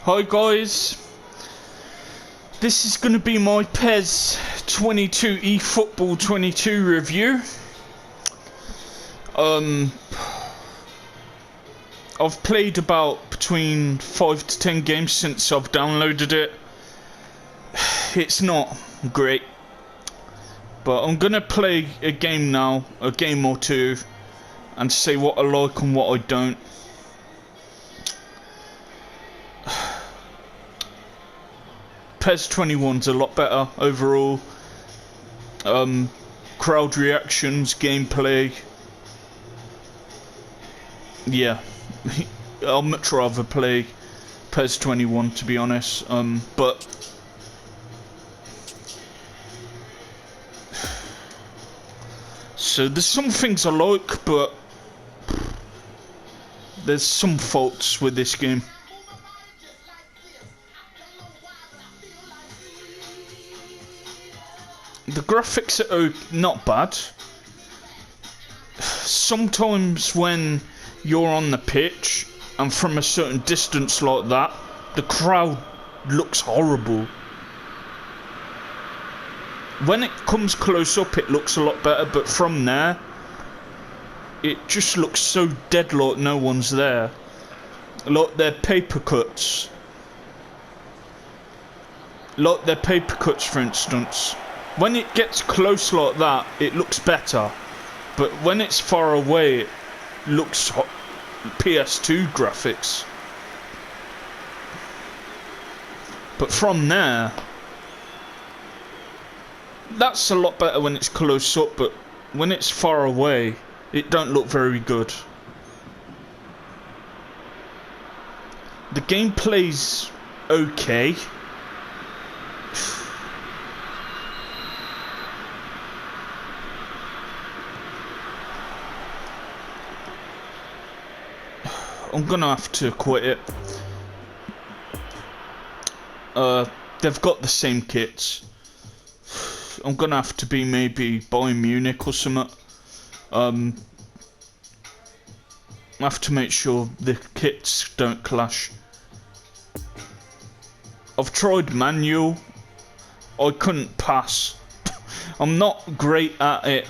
Hi guys, this is going to be my PES 22 eFootball 22 review. I've played about between 5 to 10 games since I've downloaded it. It's not great, but I'm going to play a game now, a game or two, and say what I like and what I don't. PES 21's a lot better overall. Crowd reactions, gameplay. Yeah, I'll much rather play PES 21 to be honest. But so there's some things I like, but there's some faults with this game. The graphics are not bad. Sometimes when you're on the pitch and from a certain distance like that, the crowd looks horrible. When it comes close up it looks a lot better, but from there it just looks so dead, like no one's there. Like their paper cuts. For instance. When it gets close like that, it looks better. But when it's far away, it looks PS2 graphics. But from there, that's a lot better when it's close up, but when it's far away, it don't look very good. The gameplay's okay. I'm gonna have to quit it. They've got the same kits. I'm gonna have to be maybe Bayern Munich or something. I have to make sure the kits don't clash. I've tried manual. I couldn't pass. I'm not great at it.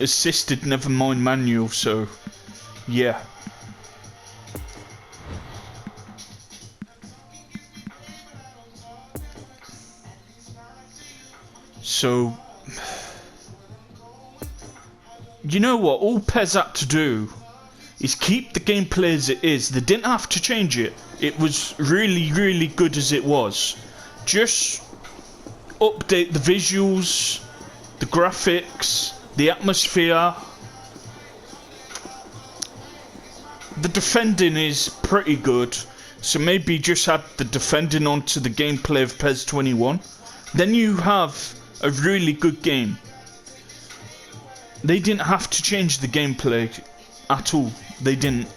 Assisted, never mind manual. So, yeah. So, you know what? All PES had to do is keep the gameplay as it is. They didn't have to change it. It was really, really good as it was. Just update the visuals, the graphics, the atmosphere. The defending is pretty good, so maybe just add the defending onto the gameplay of PES 21. Then you have a really good game. They didn't have to change the gameplay at all. They didn't.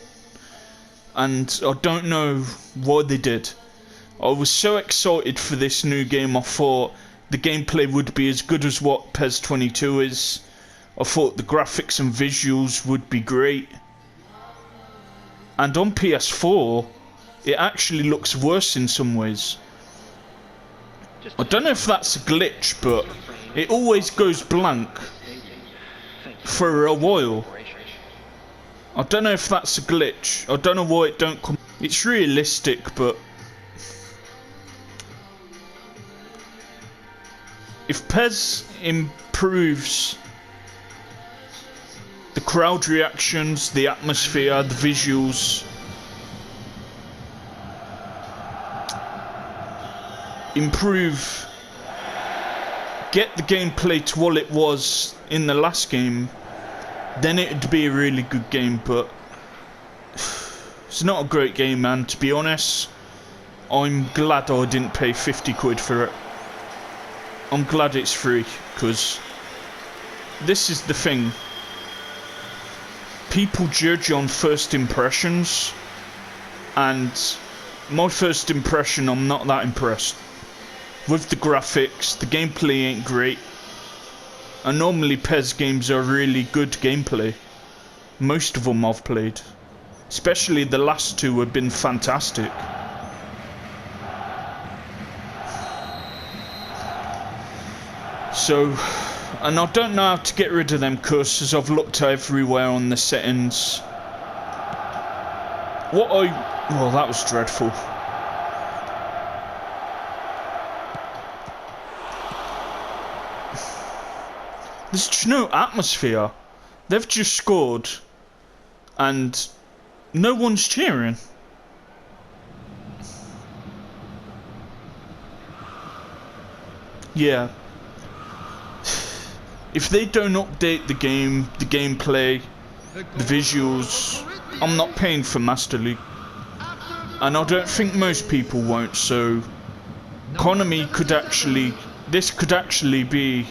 And I don't know why they did. I was so excited for this new game. I thought the gameplay would be as good as what PES 22 is. I thought the graphics and visuals would be great. And on PS4, it actually looks worse in some ways. I don't know if that's a glitch, but it always goes blank for a while. I don't know if that's a glitch. I don't know why it don't come. It's realistic, but if PES improves the crowd reactions, the atmosphere, the visuals, get the gameplay to what it was in the last game, then it'd be a really good game. But it's not a great game, man, to be honest. I'm glad I didn't pay 50 quid for it. I'm glad it's free, because this is the thing. People judge on first impressions, and my first impression, I'm not that impressed. With the graphics, the gameplay ain't great. And normally PES games are really good gameplay. Most of them I've played. Especially the last two have been fantastic. So, and I don't know how to get rid of them cursors. I've looked everywhere on the settings. Well, that was dreadful. There's just no atmosphere. They've just scored and no one's cheering. Yeah. If they don't update the game, the gameplay, the visuals, I'm not paying for Master League. And I don't think most people won't, so Konami could actually, this could actually be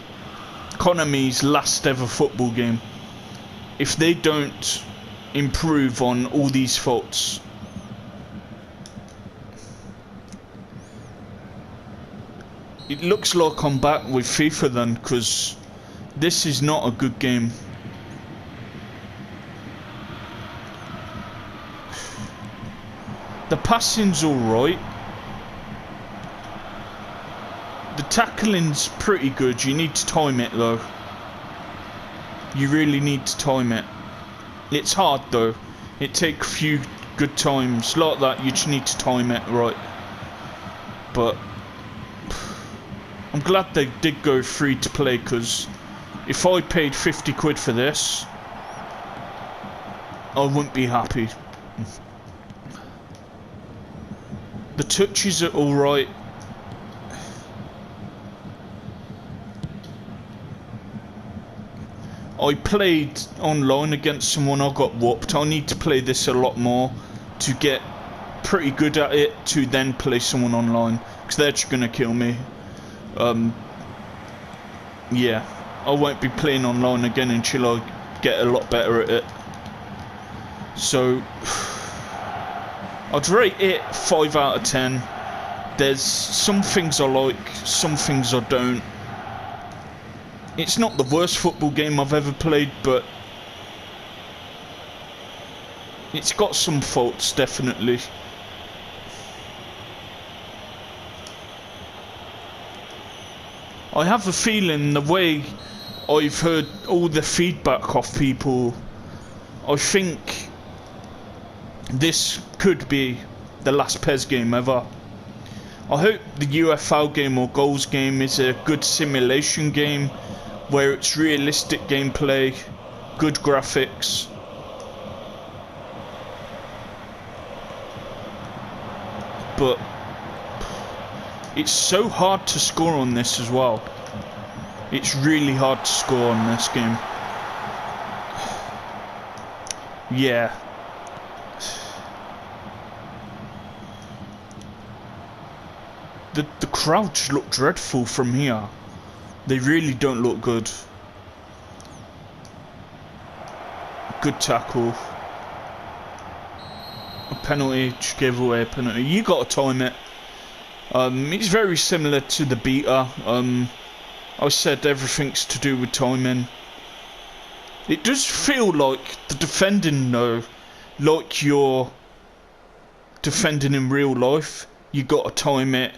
Konami's last ever football game if they don't improve on all these faults. It looks like I'm back with FIFA then, because this is not a good game. The passing's alright. The tackling's pretty good. You need to time it though. You really need to time it. It's hard though. It takes a few good times. Like that, you just need to time it right. But I'm glad they did go free to play, because if I paid 50 quid for this, I wouldn't be happy. The touches are alright. I played online against someone, I got whooped. I need to play this a lot more to get pretty good at it, to then play someone online, because they're just gonna kill me. Yeah, I won't be playing online again until I get a lot better at it. So I'd rate it 5 out of 10. There's some things I like, some things I don't. It's not the worst football game I've ever played, but it's got some faults, definitely. I have a feeling, the way I've heard all the feedback off people, I think this could be the last PES game ever. I hope the UFL game or goals game is a good simulation game where it's realistic gameplay, good graphics. But it's so hard to score on this as well. It's really hard to score on this game. Yeah. The crowds look dreadful from here. They really don't look good. Good tackle. A penalty, just gave away a penalty. You got to time it. It's very similar to the beta. I said everything's to do with timing. It does feel like the defending though, like you're defending in real life. You got to time it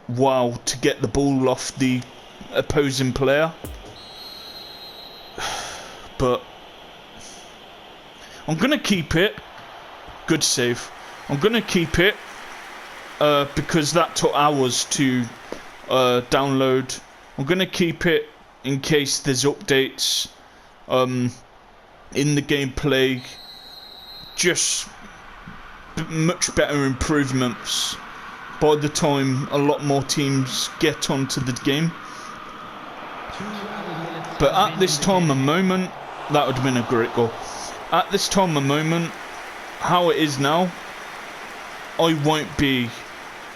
well to get the ball off the opposing player. But I'm gonna keep it. Good save. I'm gonna keep it because that took hours to download. I'm gonna keep it in case there's updates in the gameplay. Just much better improvements by the time a lot more teams get onto the game. But at this time and moment, that would have been a great goal. At this time and moment, how it is now, I won't be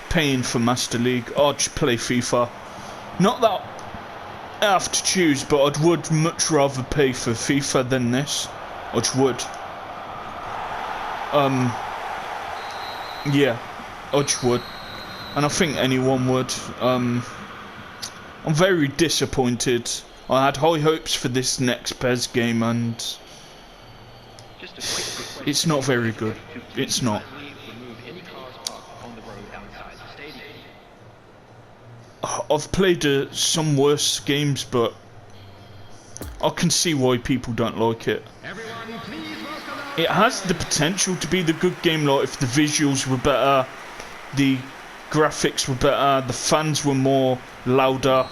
paying for Master League. I'll just play FIFA. Not that I have to choose, but I would much rather pay for FIFA than this. I just would. Yeah, I just would. And I think anyone would. I'm very disappointed. I had high hopes for this next PES game, and it's not very good. It's not. I've played some worse games, but I can see why people don't like it. It has the potential to be the good game, like if the visuals were better, the graphics were better, the fans were more louder.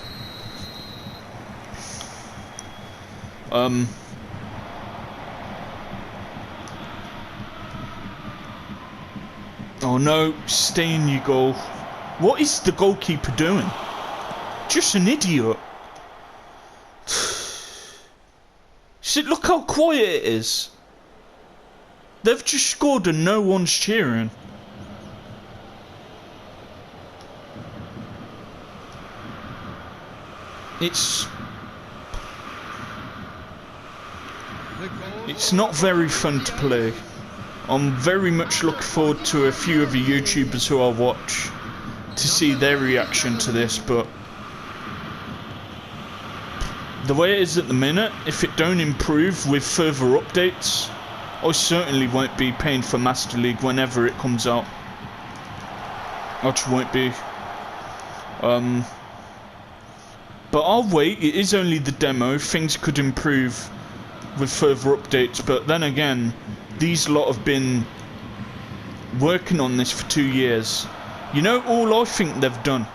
Oh no, stay in your goal. What is the goalkeeper doing? Just an idiot. See, look how quiet it is. They've just scored and no one's cheering. It's not very fun to play. I'm very much looking forward to a few of the YouTubers who I watch to see their reaction to this, but the way it is at the minute, if it don't improve with further updates, I certainly won't be paying for Master League whenever it comes out. I just won't be. But I'll wait, it is only the demo, things could improve with further updates, but then again, these lot have been working on this for 2 years. You know, all I think they've done,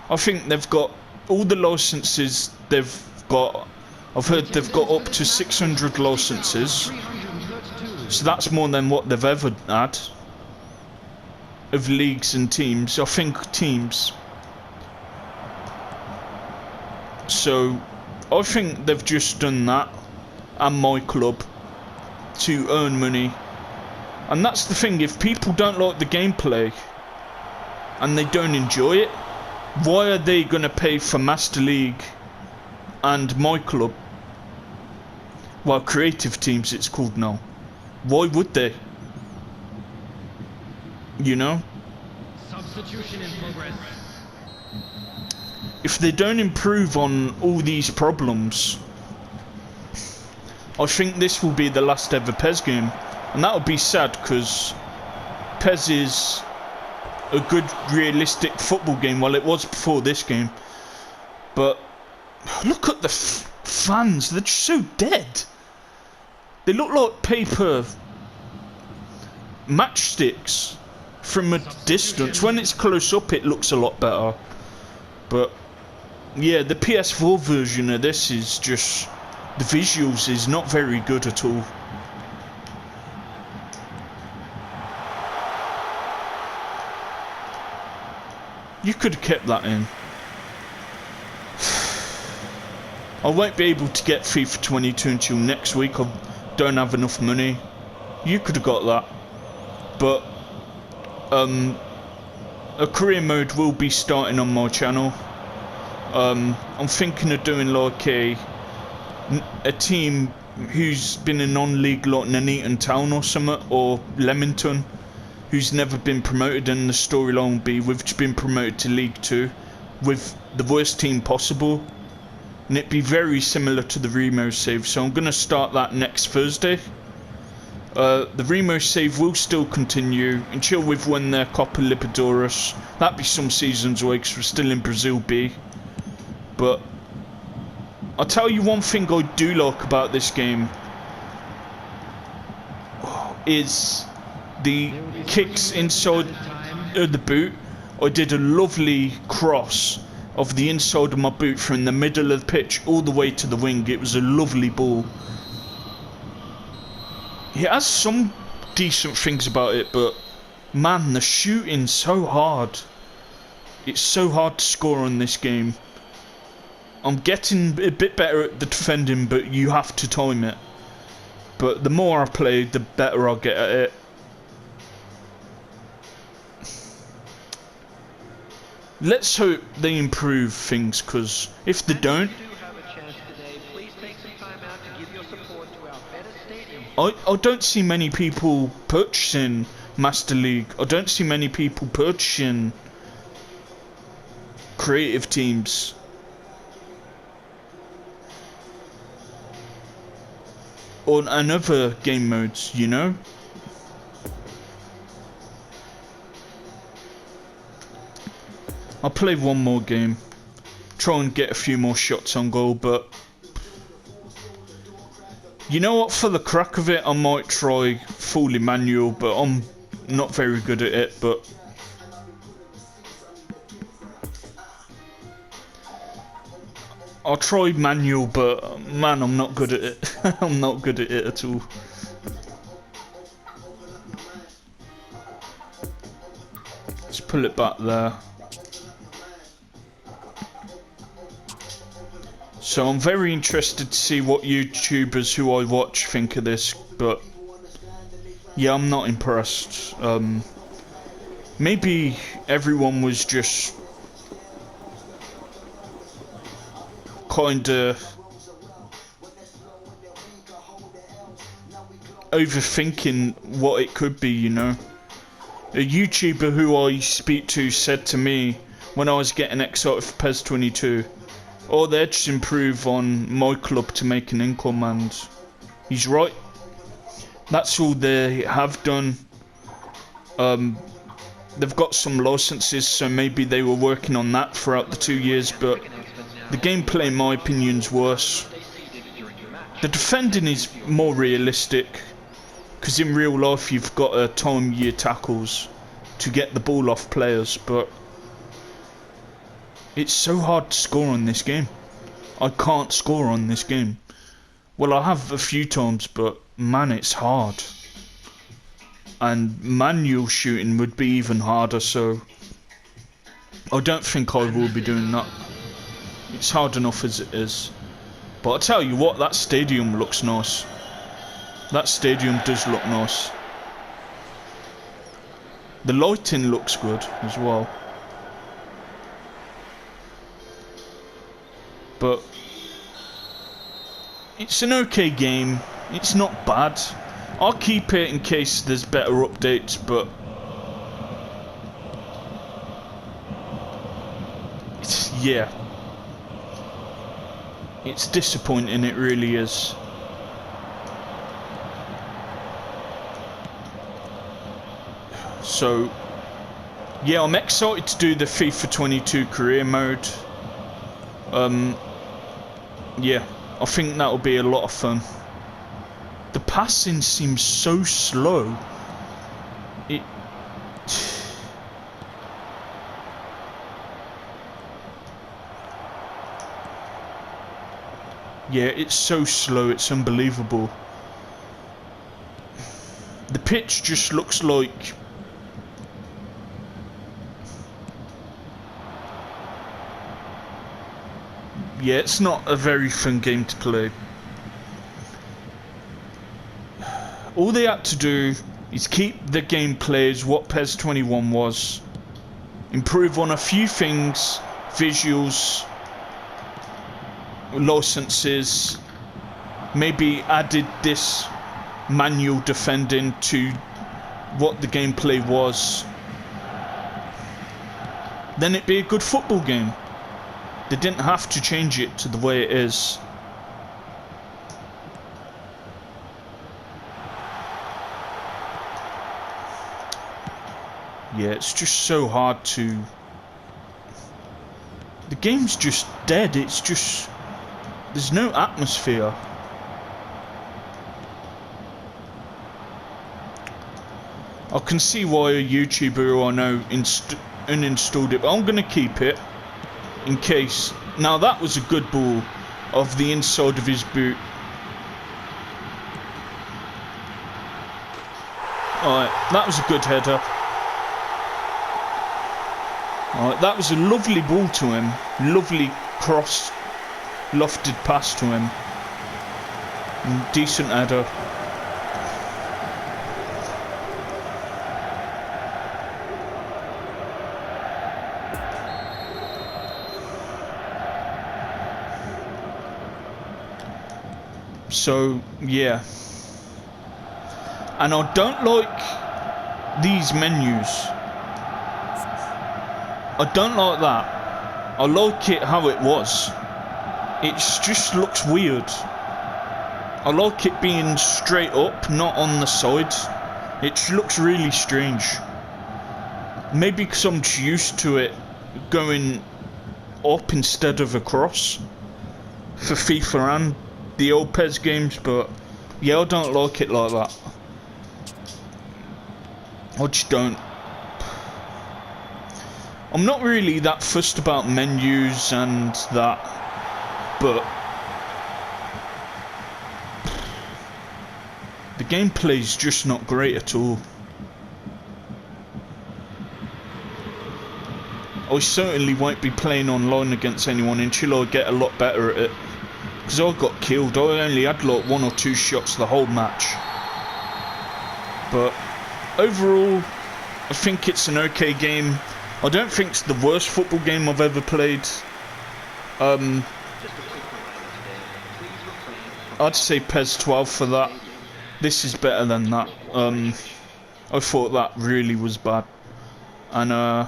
I think they've got all the licenses they've got. I've heard they've got up to 600 licenses, so that's more than what they've ever had of leagues and teams. I think teams. So I think they've just done that, and my club, to earn money. And that's the thing, if people don't like the gameplay and they don't enjoy it, why are they gonna pay for Master League and my club? Well, Creative Teams it's called now. Why would they? You know? Substitution in progress. If they don't improve on all these problems, I think this will be the last ever PES game. And that would be sad, because PES is a good, realistic football game. Well, it was before this game. But look at the fans. They're just so dead. They look like paper matchsticks from a distance. When it's close up, it looks a lot better. But yeah, the PS4 version of this is just... the visuals is not very good at all. You could have kept that in. I won't be able to get FIFA 22 until next week. I don't have enough money. You could have got that. But a career mode will be starting on my channel. I'm thinking of doing like a team who's been in non-league like Nuneaton Town or something, or Leamington, who's never been promoted, and the storyline will be we've been promoted to League 2 with the worst team possible, and it'd be very similar to the Remo save. So I'm going to start that next Thursday. The Remo save will still continue until we've won their Copa Libertadores. That'd be some seasons away because we're still in Brazil B. But I'll tell you one thing I do like about this game is the kicks inside the boot. I did a lovely cross of the inside of my boot from the middle of the pitch all the way to the wing. It was a lovely ball. It has some decent things about it, but man, the shooting's so hard. It's so hard to score on this game. I'm getting a bit better at the defending, but you have to time it. But the more I play, the better I'll get at it. Let's hope they improve things, because if they don't, I don't see many people purchasing Master League. I don't see many people purchasing Creative Teams. And other game modes, you know? I'll play one more game. Try and get a few more shots on goal, but... You know what, for the crack of it, I might try fully manual, but I'm not very good at it, but... I'll try manual, but man, I'm not good at it. I'm not good at it at all. Let's pull it back there. So I'm very interested to see what YouTubers who I watch think of this, but yeah, I'm not impressed. Maybe everyone was just kinda overthinking what it could be, you know. A YouTuber who I speak to said to me when I was getting excited for PES 22, oh, they'd just improve on my club to make an income, and he's right. That's all they have done. They've got some licenses, so maybe they were working on that throughout the 2 years, but the gameplay, in my opinion, is worse. The defending is more realistic, because in real life you've got to time your tackles to get the ball off players, but it's so hard to score on this game. I can't score on this game. Well, I have a few times, but man, it's hard. And manual shooting would be even harder, so I don't think I will be doing that. It's hard enough as it is. But I tell you what, that stadium looks nice. That stadium does look nice. The lighting looks good as well. But it's an okay game. It's not bad. I'll keep it in case there's better updates, but yeah. It's disappointing, it really is. So yeah, I'm excited to do the FIFA 22 career mode. Yeah, I think that'll be a lot of fun. The passing seems so slow. Yeah, it's so slow, it's unbelievable. The pitch just looks like... Yeah, it's not a very fun game to play. All they had to do is keep the gameplay as what PES 21 was. Improve on a few things, visuals, licenses, maybe added this manual defending to what the gameplay was. Then it'd be a good football game. They didn't have to change it to the way it is. Yeah, it's just so hard to... The game's just dead, it's just... There's no atmosphere. I can see why a YouTuber who I know uninstalled it, but I'm gonna keep it in case. Now that was a good ball of the inside of his boot. Alright, that was a good header. Alright, that was a lovely ball to him. Lovely cross, lofted pass to him. Decent header. So, yeah. And I don't like these menus. I don't like that. I like it how it was. It just looks weird. I like it being straight up, not on the sides. It looks really strange. Maybe because I'm just used to it going up instead of across for FIFA and the old PES games, but yeah, I don't like it like that. I just don't. I'm not really that fussed about menus and that, but the gameplay's just not great at all. I certainly won't be playing online against anyone until I get a lot better at it, because I got killed. I only had like 1 or 2 shots the whole match. But overall, I think it's an okay game. I don't think it's the worst football game I've ever played. I'd say PES 12 for that. This is better than that. I thought that really was bad. And I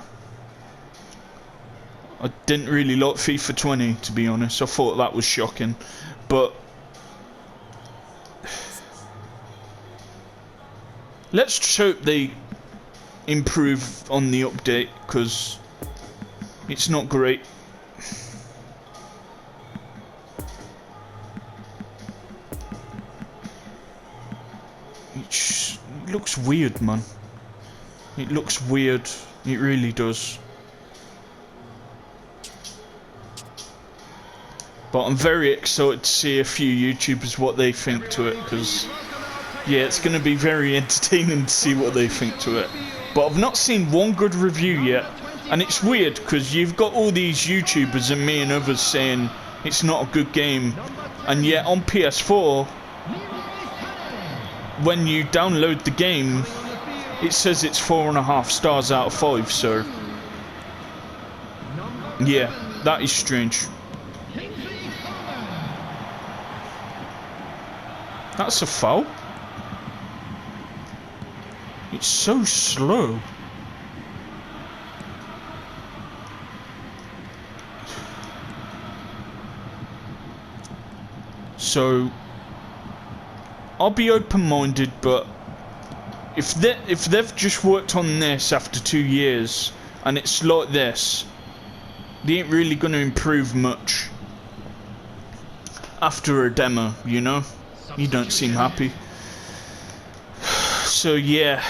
didn't really like FIFA 20, to be honest. I thought that was shocking. But let's just hope they improve on the update, because it's not great. It looks weird, man. It looks weird. It really does. But I'm very excited to see a few YouTubers what they think to it, because yeah, it's going to be very entertaining to see what they think to it. But I've not seen one good review yet, and it's weird because you've got all these YouTubers and me and others saying it's not a good game, and yet on PS4, when you download the game, it says it's 4.5 stars out of 5. So yeah, that is strange. That's a foul. It's so slow. So I'll be open-minded, but if they've just worked on this after 2 years and it's like this, they ain't really going to improve much after a demo, you know? You don't seem happy. So yeah,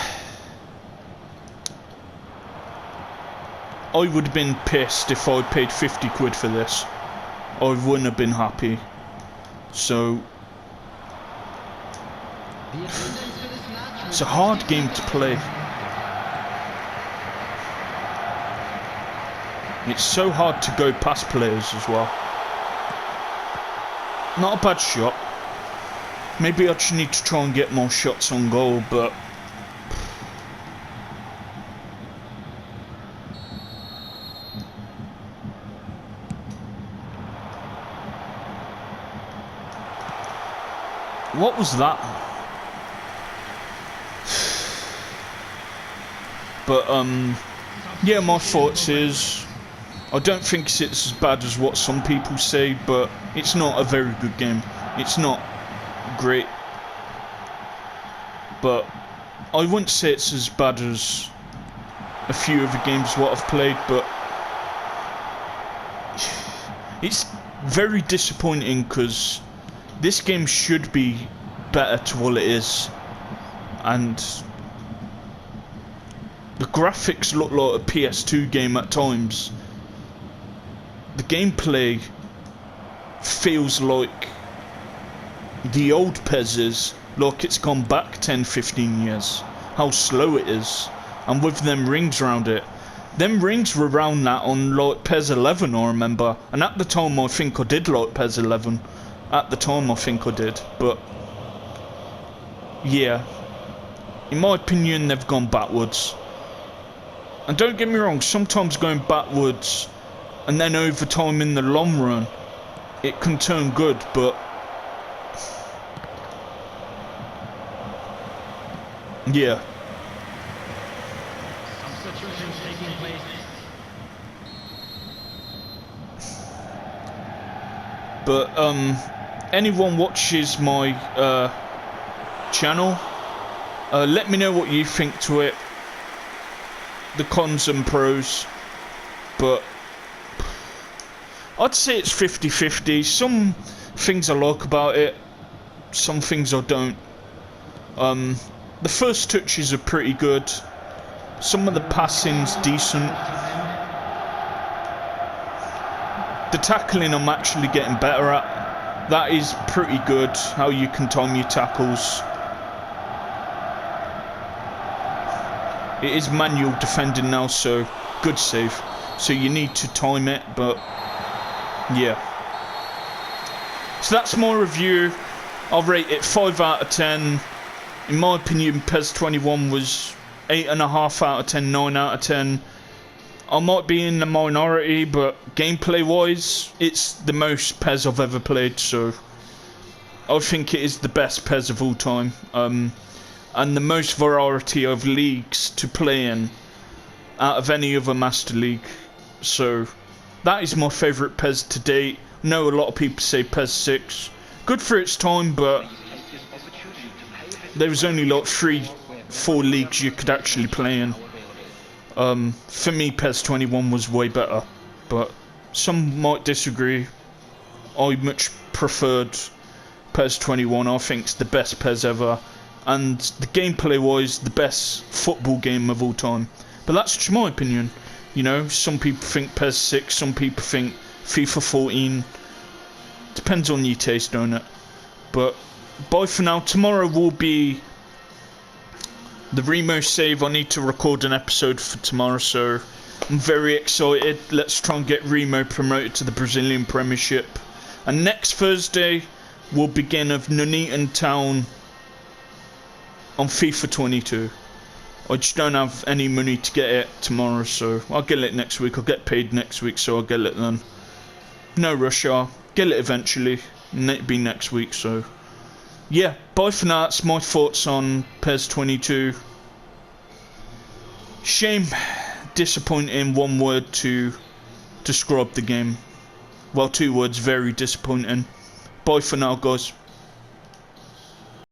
I would have been pissed if I paid 50 quid for this. I wouldn't have been happy. So it's a hard game to play. It's so hard to go past players as well. Not a bad shot. Maybe I just need to try and get more shots on goal, but what was that? But yeah, my thoughts is I don't think it's as bad as what some people say, but it's not a very good game. It's not great, but I wouldn't say it's as bad as a few of the games what I've played, but it's very disappointing because this game should be better to what it is, and the graphics look like a PS2 game at times. The gameplay feels like the old PES's, like it's gone back 10-15 years. How slow it is, and with them rings around it. Them rings were around that on like PES 11, I remember, and at the time I think I did like PES 11. At the time I think I did, but yeah, in my opinion they've gone backwards. And don't get me wrong, sometimes going backwards and then over time in the long run it can turn good, but yeah. But anyone watches my channel, let me know what you think to it, the cons and pros. but I'd say it's 50-50. Some things I like about it, some things I don't. The first touches are pretty good. Some of the passing's decent. The tackling I'm actually getting better at. That is pretty good, how you can time your tackles. It is manual defending now, so good save. So you need to time it, but yeah. So that's my review. I'll rate it 5 out of 10. In my opinion, PES 21 was 8.5 out of 10, 9 out of 10. I might be in the minority, but gameplay-wise, it's the most PES I've ever played, so I think it is the best PES of all time. And the most variety of leagues to play in out of any other Master League. So that is my favourite PES to date. I know a lot of people say PES 6. Good for its time, but there was only like 3-4 leagues you could actually play in. For me, PES 21 was way better, but some might disagree. I much preferred PES 21. I think it's the best PES ever, and the gameplay-wise, the best football game of all time. But that's just my opinion. You know, some people think PES 6, some people think FIFA 14. Depends on your taste, don't it? But bye for now. Tomorrow will be the Remo save. I need to record an episode for tomorrow, so I'm very excited. Let's try and get Remo promoted to the Brazilian Premiership. And next Thursday will begin of Nuneaton Town on FIFA 22. I just don't have any money to get it tomorrow, so I'll get it next week. I'll get paid next week, so I'll get it then. No rush, I'll get it eventually. It'll be next week, so yeah, bye for now. That's my thoughts on PES 22. Shame, disappointing, one word to describe the game. Well, 2 words, very disappointing. Bye for now, guys.